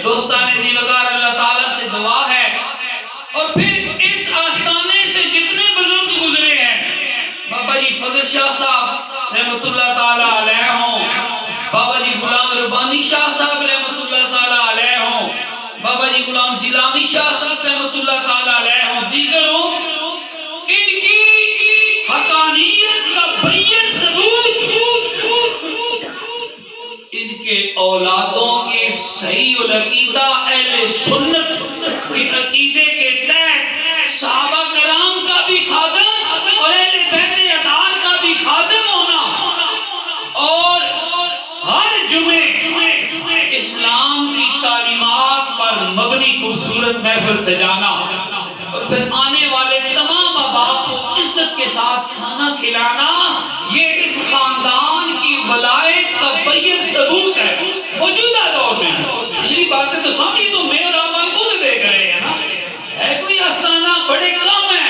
دوستان عزیز وقار اللہ تعالیٰ سے دعا ہے، اور پھر اس آستانے سے جتنے بزرگ گزرے ہیں، بابا جی فضل شاہ صاحب رحمت اللہ تعالیٰ علیہ ہوں، بابا جی غلام ربانی شاہ صاحب رحمت اللہ تعالیٰ علیہ ہوں، بابا جی غلام جیلانی شاہ صاحب رحمت اللہ تعالیٰ علیہ ہوں، دیگر ہوں، ان کی حقانیت کا بین ثبوت ان کے اولادوں کے صحیح العقیدہ اہل سنت کے عقیدے کے تحت صحابہ کرام کا بھی خادم اور اہل بیت اطہار کا بھی خادم ہونا، اور ہر جمعے اسلام کی تعلیمات پر مبنی خوبصورت محفل سجانا، اور پھر آنے والے تمام احباب کو عزت کے ساتھ کھانا کھلانا، یہ اس خاندان کی ولایت کا بین ثبوت ہے موجودہ دور میں۔ پچھلی باتیں تو سمجھی تو میں اور آپ آنکھوں سے دیکھ رہے ہیں نا، ہے کوئی آسانہ بڑے کم ہے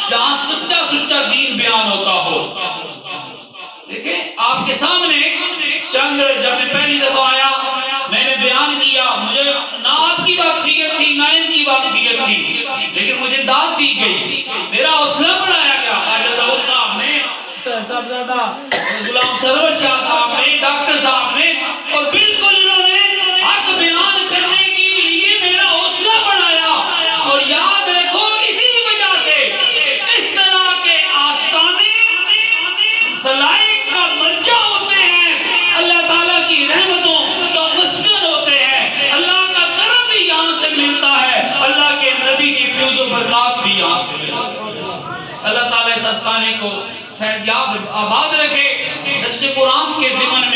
جہاں سچا سچا دین بیان ہوتا ہو۔ دیکھیں آپ کے سامنے چند، جب میں پہلی دفعہ آیا میں نے بیان کیا، مجھے نہ آپ کی واقفیت تھی نہ ان کی واقفیت تھی، لیکن مجھے داد دی گئی، میرا حوصلہ بڑھایا گیا۔ خواجہ ظہور صاحب نے، صاحبزادہ غلام سرور شاہ صاحب نے، ڈاکٹر صاحب نے، اور بالکل انہوں نے حق بیان کرنے کے لیے میرا حوصلہ بڑھایا۔ اور یاد رکھو اسی وجہ سے اس طرح کے آستانے خلائق کا مرجع ہوتے ہیں، اللہ تعالیٰ کی رحمتوں کا مسکن ہوتے ہیں، اللہ کا کرم بھی یہاں سے ملتا ہے، اللہ کے نبی کی فیض و برکات بھی یہاں سے ملتا ہے۔ اللہ تعالیٰ اس آستانے کو فیضیاب آباد رکھے۔ درس قرآن کے ضمن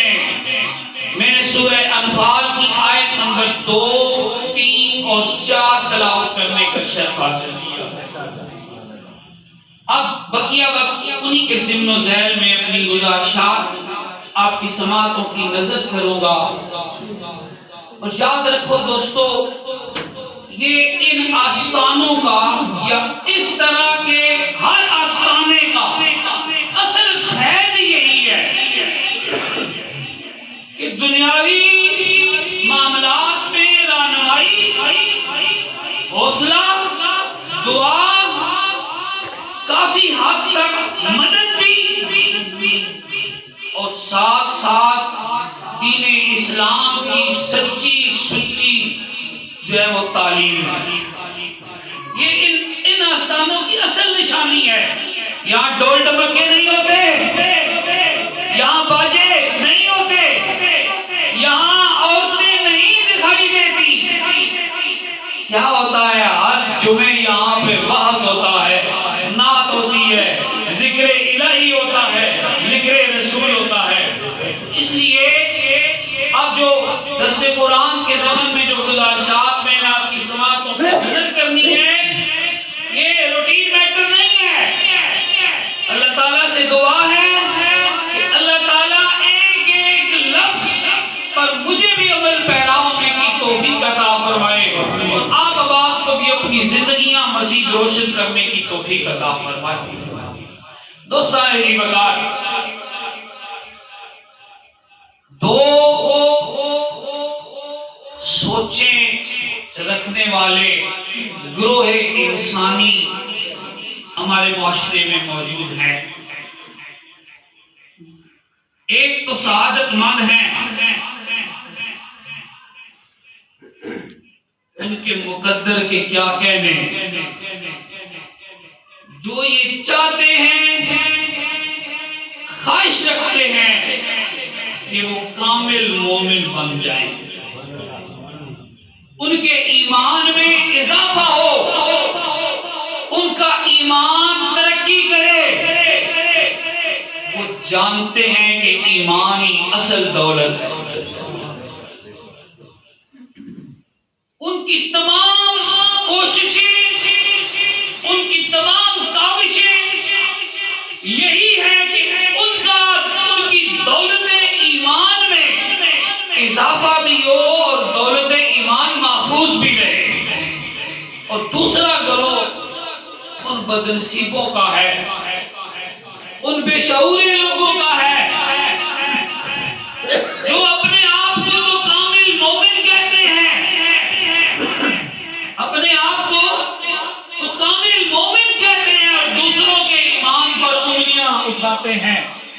میں نے سورہ انفال کی آیت نمبر 2، 3 اور 4 تلاوت کرنے کا شرف حاصل کیا۔ اب بقیہ وقت انہی کے ضمن و ذیل میں اپنی گزارشات آپ کی سماعتوں کی نظر کروں گا۔ اور یاد رکھو دوستو، یہ ان آستانوں کا یا اس طرح کے ہر آستانے کا اصل فیض یہی ہے کہ دنیاوی معاملات میں رہنمائی، حوصلہ، دعا، کافی حد تک مدد بھی، اور ساتھ ساتھ دین اسلام کی سچی سچی جو ہے وہ تعلیم ہے۔ یہ ان آستانوں کی اصل نشانی ہے۔ یہاں ڈول ڈمکے نہیں ہوتے، یہاں باجے نہیں ہوتے، یہاں عورتیں نہیں دکھائی دیتی۔ کیا ہوتا ہے؟ ہر جمعے یہاں پہ وعظ ہوتا ہے، نعت ہوتی ہے، ذکر الہی ہوتا ہے، ذکر رسول ہوتا ہے۔ اس لیے اب جو درس قرآن کے زمن میں جو گزارشات میں نے آپ کی سماعتوں کو نظر کرنی ہے، یہ روٹین میٹر نہیں ہے۔ اللہ تعالیٰ سے دعا ہے کہ اللہ تعالیٰ ایک ایک لفظ پر مجھے بھی عمل پیرا ہونے کی توفیق عطا فرمائے، اور آپ اب کو بھی اپنی زندگیاں مزید روشن کرنے کی توفیق عطا فرمائے۔ دوستان عزیز وقار، دو سوچیں رکھنے والے گروہ انسانی ہمارے معاشرے میں موجود ہیں۔ ایک تو سعادت مند ہیں، ان کے مقدر کے کیا کہنے، جو یہ چاہتے ہیں، خواہش رکھتے ہیں کہ وہ کامل مومن بن جائیں، ان کے ایمان میں اضافہ ہو، ان کا ایمان ترقی کرے۔ وہ جانتے ہیں کہ ایمان ہی اصل دولت ہے۔ ان کی تمام کوششیں، ان کی تمام کاوشیں یہی ہے کہ ان کی دولت ایمان میں اضافہ بھی ہو اور دولت ایمان محفوظ بھی رہے۔ اور دوسرا گروہ ان بدنصیبوں کا ہے، ان بے شعور لوگوں کا ہے جو اپنے آپ کو تو کامل مومن کہتے ہیں، فرماتے ہیں